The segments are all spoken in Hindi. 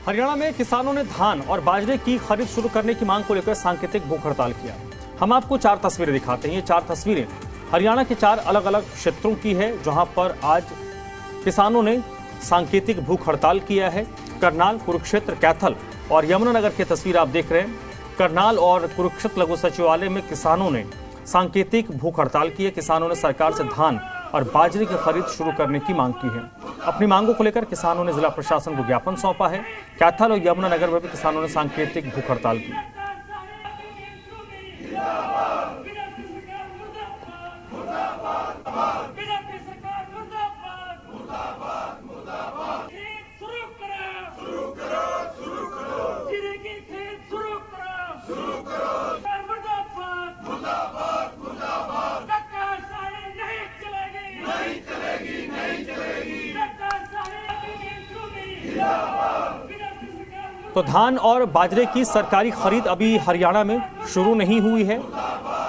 हरियाणा में किसानों ने धान और बाजरे की खरीद शुरू करने की मांग को लेकर सांकेतिक भूख हड़ताल किया। हम आपको 4 तस्वीरें दिखाते हैं। ये 4 तस्वीरें हरियाणा के 4 अलग अलग क्षेत्रों की है, जहां पर आज किसानों ने सांकेतिक भूख हड़ताल किया है। करनाल, कुरुक्षेत्र, कैथल और यमुनानगर की तस्वीर आप देख रहे हैं। करनाल और कुरुक्षेत्र लघु सचिवालय में किसानों ने सांकेतिक भूख हड़ताल की है। किसानों ने सरकार से धान और बाजरे की खरीद शुरू करने की मांग की है। अपनी मांगों को लेकर किसानों ने जिला प्रशासन को ज्ञापन सौंपा है। कैथल और यमुनानगर में भी किसानों ने सांकेतिक भूख हड़ताल की। तो धान और बाजरे की सरकारी खरीद अभी हरियाणा में शुरू नहीं हुई है।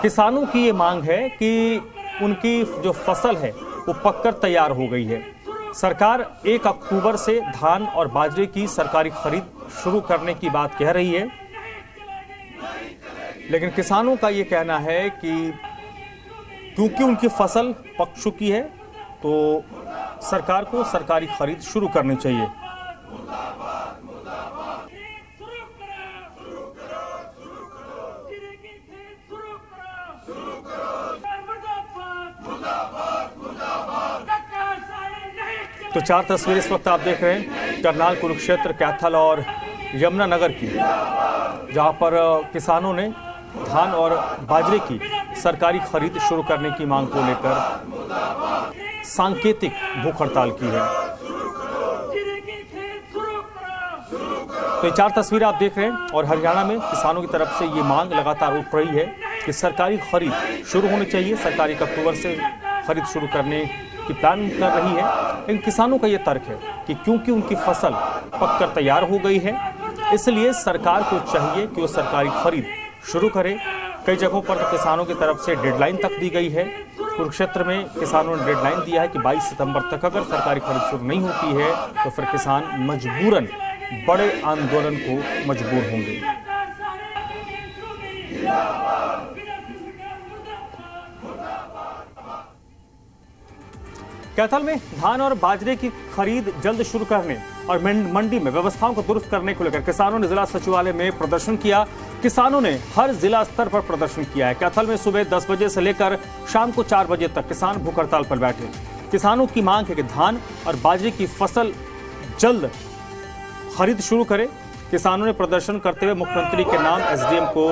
किसानों की ये मांग है कि उनकी जो फसल है वो पककर तैयार हो गई है। सरकार 1 अक्टूबर से धान और बाजरे की सरकारी खरीद शुरू करने की बात कह रही है, लेकिन किसानों का ये कहना है कि क्योंकि उनकी फसल पक चुकी है तो सरकार को सरकारी खरीद शुरू करनी चाहिए। तो 4 तस्वीरें इस वक्त आप देख रहे हैं करनाल, कुरुक्षेत्र, कैथल और यमुनानगर की, जहां पर किसानों ने धान और बाजरे की सरकारी खरीद शुरू करने की मांग को लेकर सांकेतिक भूख हड़ताल की है। तो ये 4 तस्वीरें आप देख रहे हैं और हरियाणा में किसानों की तरफ से ये मांग लगातार उठ रही है कि सरकारी खरीद शुरू होनी चाहिए। सरकारी 1 अक्टूबर से खरीद शुरू करने की प्लान कर रही है, लेकिन किसानों का ये तर्क है कि क्योंकि उनकी फसल पककर तैयार हो गई है, इसलिए सरकार को चाहिए कि वो सरकारी खरीद शुरू करे। कई जगहों पर किसानों की तरफ से डेडलाइन तक दी गई है। कुरुक्षेत्र में किसानों ने डेडलाइन दिया है कि 22 सितंबर तक अगर सरकारी खरीद शुरू नहीं होती है तो फिर किसान मजबूरन बड़े आंदोलन को मजबूर होंगे। कैथल में धान और बाजरे की खरीद जल्द शुरू करने और मंडी में व्यवस्थाओं को दुरुस्त करने को लेकर किसानों ने जिला सचिवालय में प्रदर्शन किया। किसानों ने हर जिला स्तर पर प्रदर्शन किया है। कैथल में सुबह 10 बजे से लेकर शाम को 4 बजे तक किसान भूख हड़ताल पर बैठे। किसानों की मांग है कि धान और बाजरे की फसल जल्द खरीद शुरू करे। किसानों ने प्रदर्शन करते हुए मुख्यमंत्री के नाम एसडीएम को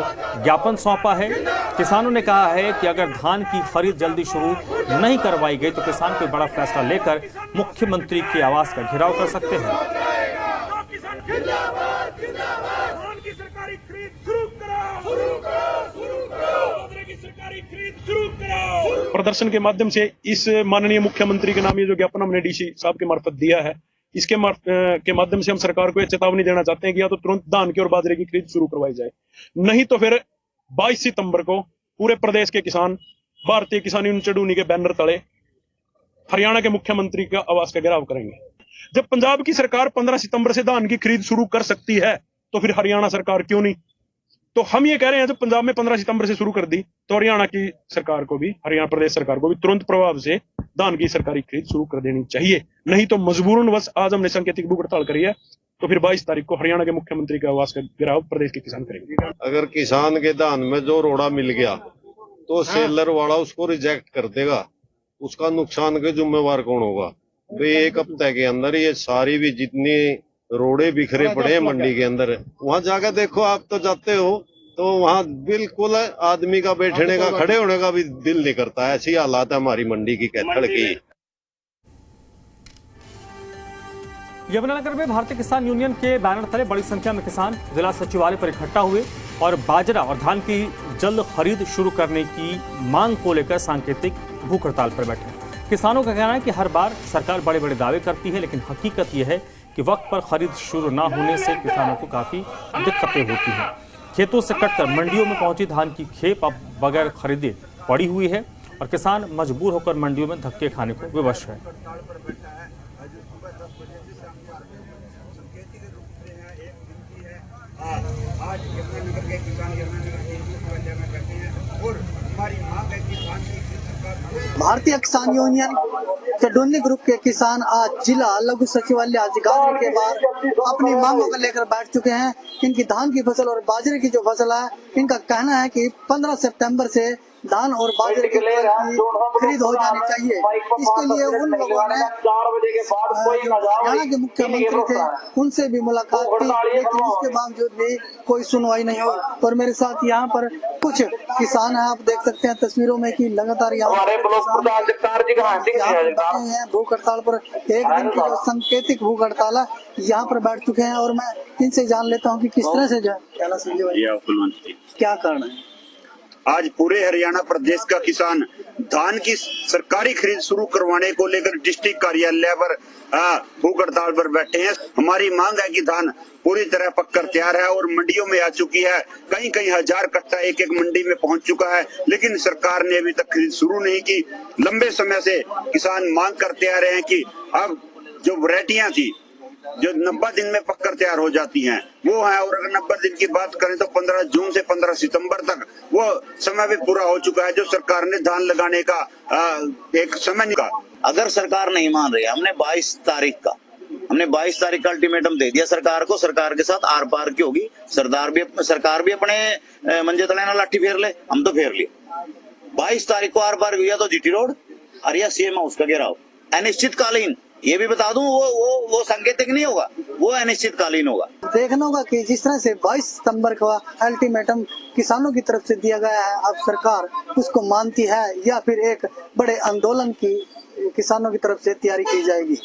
ज्ञापन सौंपा है। किसानों ने कहा है कि अगर धान की खरीद जल्दी शुरू नहीं करवाई गई तो किसान कोई बड़ा फैसला लेकर मुख्यमंत्री के आवास का घेराव कर सकते हैं। प्रदर्शन के माध्यम से इस माननीय मुख्यमंत्री के नाम ये जो ज्ञापन हमने डीसी साहब के मार्फत दिया है, इसके के माध्यम से हम सरकार को चेतावनी देना चाहते हैं कि या तो तुरंत धान की और बाजरे की खरीद शुरू करवाई जाए, नहीं तो फिर 22 सितंबर को पूरे प्रदेश के किसान भारतीय किसान यूनियन चढ़ूनी के बैनर तले हरियाणा के मुख्यमंत्री का आवास का घेराव करेंगे। जब पंजाब की सरकार 15 सितंबर से धान की खरीद शुरू कर सकती है तो फिर हरियाणा सरकार क्यों नहीं? तो हम ये कह रहे हैं जब पंजाब में 15 सितंबर से शुरू कर दी तो हरियाणा की सरकार को भी, हरियाणा प्रदेश सरकार को भी तुरंत प्रभाव से धान की सरकारी खरीद शुरू कर देनी चाहिए। नहीं तो मजबूरन बस आज हमने सांकेतिक भूख हड़ताल करी है तो फिर 22 तारीख को हरियाणा के मुख्यमंत्री के आवास का घेराव प्रदेश के किसान करेंगे। अगर किसान के धान में जो रोड़ा मिल गया तो सेलर वाला उसको रिजेक्ट कर देगा, उसका नुकसान के जिम्मेवार कौन होगा? तो 1 हफ्ते के अंदर ये सारी भी जितनी रोड़े बिखरे पड़े हैं मंडी के अंदर, वहां जाकर देखो, आप तो जाते हो तो वहाँ बिल्कुल आदमी का बैठने का, खड़े होने का भी दिल नहीं करता। ऐसी हालात है हमारी मंडी की, कैथल की। यमुनानगर में भारतीय किसान यूनियन के बैनर तले बड़ी संख्या में किसान जिला सचिवालय पर इकट्ठा हुए और बाजरा और धान की जल्द खरीद शुरू करने की मांग को लेकर सांकेतिक भूख हड़ताल पर बैठे। किसानों का कहना है कि हर बार सरकार बड़े बड़े दावे करती है, लेकिन हकीकत यह है कि वक्त पर खरीद शुरू न होने से किसानों को काफी दिक्कतें होती हैं। खेतों से कटकर मंडियों में पहुंची धान की खेप अब बगैर खरीदे पड़ी हुई है और किसान मजबूर होकर मंडियों में धक्के खाने को विवश है। आज यमुनानगर के किसान यमुनानगर के जमा करते हैं और हमारी मांग है कि धान की सरकार। भारतीय किसान यूनियन चडोनी ग्रुप के किसान आज जिला लघु सचिवालय अधिकारी के बाहर अपनी मांगों को लेकर बैठ चुके हैं। इनकी धान की फसल और बाजरे की जो फसल है, इनका कहना है कि 15 सितंबर से धान और बाजरे की खरीद हो जानी चाहिए। इसके लिए उन लोगों ने हरियाणा के मुख्यमंत्री थे उनसे भी मुलाकात की, लेकिन उसके बावजूद भी कोई सुनवाई नहीं हुई। और मेरे साथ यहाँ पर कुछ किसान हैं, आप देख सकते हैं तस्वीरों में कि लगातार यहाँ भूख हड़ताल पर, एक दिन की जो सांकेतिक भूख हड़ताल है, यहाँ पर बैठ चुके हैं। और मैं इनसे जान लेता हूँ कि किस तरह से क्या कारण है। आज पूरे हरियाणा प्रदेश का किसान धान की सरकारी खरीद शुरू करवाने को लेकर डिस्ट्रिक्ट कार्यालय पर भूख हड़ताल पर बैठे हैं। हमारी मांग है कि धान पूरी तरह पककर तैयार है और मंडियों में आ चुकी है। कहीं कहीं 1000 कट्टा एक एक मंडी में पहुंच चुका है, लेकिन सरकार ने अभी तक खरीद शुरू नहीं की। लंबे समय से किसान मांग करते आ रहे हैं कि अब जो वैरायटियां थी जो 90 दिन में पककर तैयार हो जाती हैं वो है, और अगर 90 दिन की बात करें तो 15 जून से 15 सितंबर तक वो समय भी पूरा हो चुका है जो सरकार ने धान लगाने का एक समय निकाला। अगर सरकार नहीं मान रही, हमने 22 तारीख का अल्टीमेटम दे दिया सरकार को। सरकार के साथ आर पार की होगी, सरकार भी अपने मंजे तले ना लाठी फेर ले, हम तो फेर लिए। 22 तारीख को आर पार हुआ तो जीटी रोड और या सीएम हाउस का घेराव अनिश्चितकालीन, ये भी बता दूं वो सांकेतिक नहीं होगा, वो अनिश्चितकालीन होगा। देखना होगा कि जिस तरह से 22 सितंबर का अल्टीमेटम किसानों की तरफ से दिया गया है, अब सरकार उसको मानती है या फिर एक बड़े आंदोलन की किसानों की तरफ से तैयारी की जाएगी।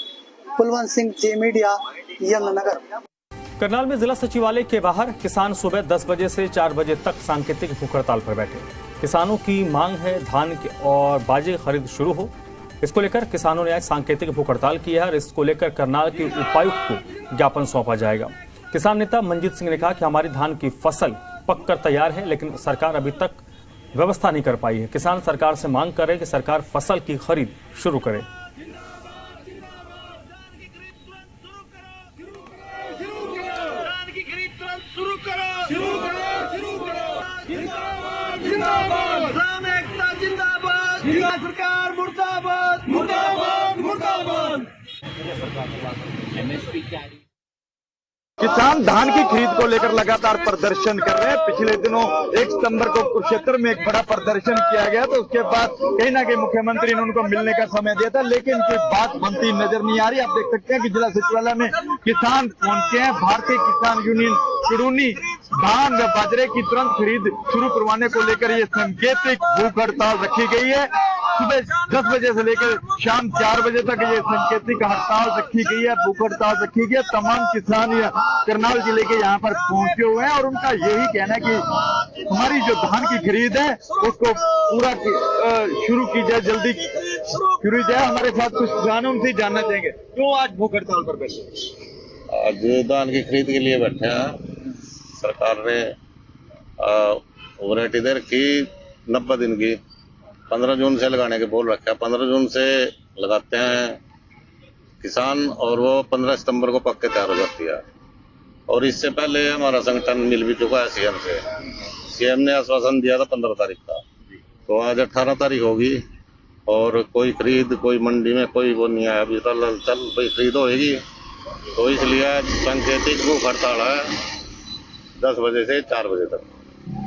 कुलवंत सिंह, जे मीडिया, यमुनानगर। करनाल में जिला सचिवालय के बाहर किसान सुबह 10 बजे से 4 बजे तक सांकेतिक भूख हड़ताल पर बैठे। किसानों की मांग है धान और बाजरे खरीद शुरू हो। इसको लेकर किसानों ने आज सांकेतिक भूख हड़ताल की है और इसको लेकर करनाल के उपायुक्त को ज्ञापन सौंपा जाएगा। किसान नेता मंजीत सिंह ने कहा कि हमारी धान की फसल पककर तैयार है, लेकिन सरकार अभी तक व्यवस्था नहीं कर पाई है। किसान सरकार से मांग कर रहे हैं कि सरकार फसल की खरीद शुरू करे। सरकार मुर्दाबाद मुर्दाबाद मुर्दाबाद। किसान धान की खरीद को लेकर लगातार प्रदर्शन कर रहे हैं। पिछले दिनों 1 सितंबर को कुरुक्षेत्र में एक बड़ा प्रदर्शन किया गया, तो उसके बाद कहीं ना कहीं मुख्यमंत्री ने उनको मिलने का समय दिया था, लेकिन कोई बात बनती नजर नहीं आ रही। आप देख सकते हैं कि जिला सचिवालय में किसान पहुंचे हैं। भारतीय किसान यूनियन चडोनी धान व बाजरे की तुरंत खरीद शुरू करवाने को लेकर ये सांकेतिक भूख हड़ताल रखी गई है। सुबह 10 बजे से लेकर शाम 4 बजे तक ये सांकेतिक हड़ताल रखी गई है, भूख हड़ताल रखी गई है। तमाम किसान करनाल जिले के यहाँ पर पहुंचे हुए हैं और उनका यही कहना है कि हमारी जो धान की खरीद है उसको पूरा शुरू की जाए, जल्दी शुरू जाए। हमारे साथ कुछ किसान उनसे जानना चाहेंगे क्यों आज भूख हड़ताल पर बैठे। आज धान की खरीद के लिए बैठे हैं। सरकार ने वैरायटी दे रखी 90 दिन की, 15 जून से लगाने के बोल रखा है। 15 जून से लगाते हैं किसान और वो 15 सितंबर को पक्के तैयार हो जाती है। और इससे पहले हमारा संगठन मिल भी चुका है सीएम से। सीएम ने आश्वासन दिया था 15 तारीख का, तो आज 18 तारीख होगी और कोई खरीद, कोई मंडी में कोई वो नहीं आया अभी। चल भाई खरीद होगी, तो इसलिए सांकेतिक भूख हड़ताल है 10 बजे से 4 बजे तक।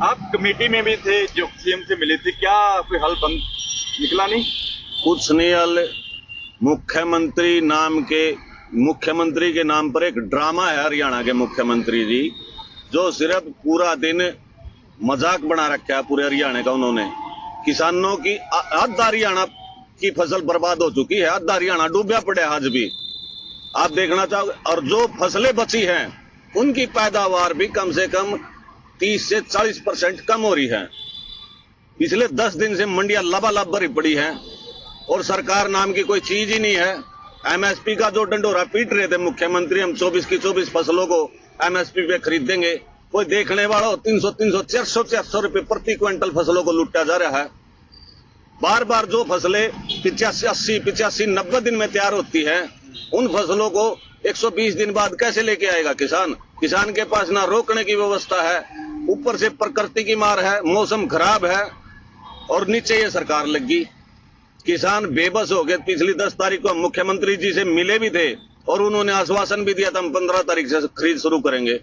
आप कमेटी में भी थे जो सीएम से मिले थे, क्या कोई हल बंद निकला? नहीं, कुछ नहीं हल। मुख्यमंत्री के नाम पर एक ड्रामा है हरियाणा के मुख्यमंत्री जी, जो सिर्फ पूरा दिन मजाक बना रखा है पूरे हरियाणा का। उन्होंने किसानों की आधा हरियाणा की फसल बर्बाद हो चुकी है, आधा हरियाणा डूबा पड़े आज भी, आप देखना चाहोगे। और जो फसलें बची हैं उनकी पैदावार भी कम से कम 30 से 40% कम हो रही है। पिछले 10 दिन से मंडियां लबालब भरी पड़ी हैं और सरकार नाम की कोई चीज ही नहीं है। एमएसपी का जो डंडोरा पीट रहे थे मुख्यमंत्री, हम 24 की 24 फसलों को एमएसपी पे खरीदेंगे, कोई देखने वाला हो 300, 400 रुपए प्रति क्विंटल फसलों को लूटा जा रहा है। बार बार जो फसलें 85, 90 दिन में तैयार होती हैं, उन फसलों को 120 दिन बाद कैसे लेके आएगा किसान? किसान के पास ना रोकने की व्यवस्था है, ऊपर से प्रकृति की मार है, मौसम खराब है और नीचे ये सरकार लगी। किसान बेबस हो गए। पिछली 10 तारीख को हम मुख्यमंत्री जी से मिले भी थे और उन्होंने आश्वासन भी दिया था हम 15 तारीख से खरीद शुरू करेंगे।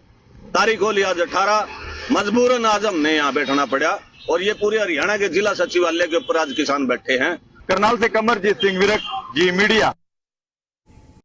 तारीख हो लिया आज 18, मजबूरन आज हमने यहाँ बैठना पड़ा और ये पूरे हरियाणा के जिला सचिवालय के ऊपर आज किसान बैठे हैं। करनाल से कमरजीत सिंह विरक, जी मीडिया।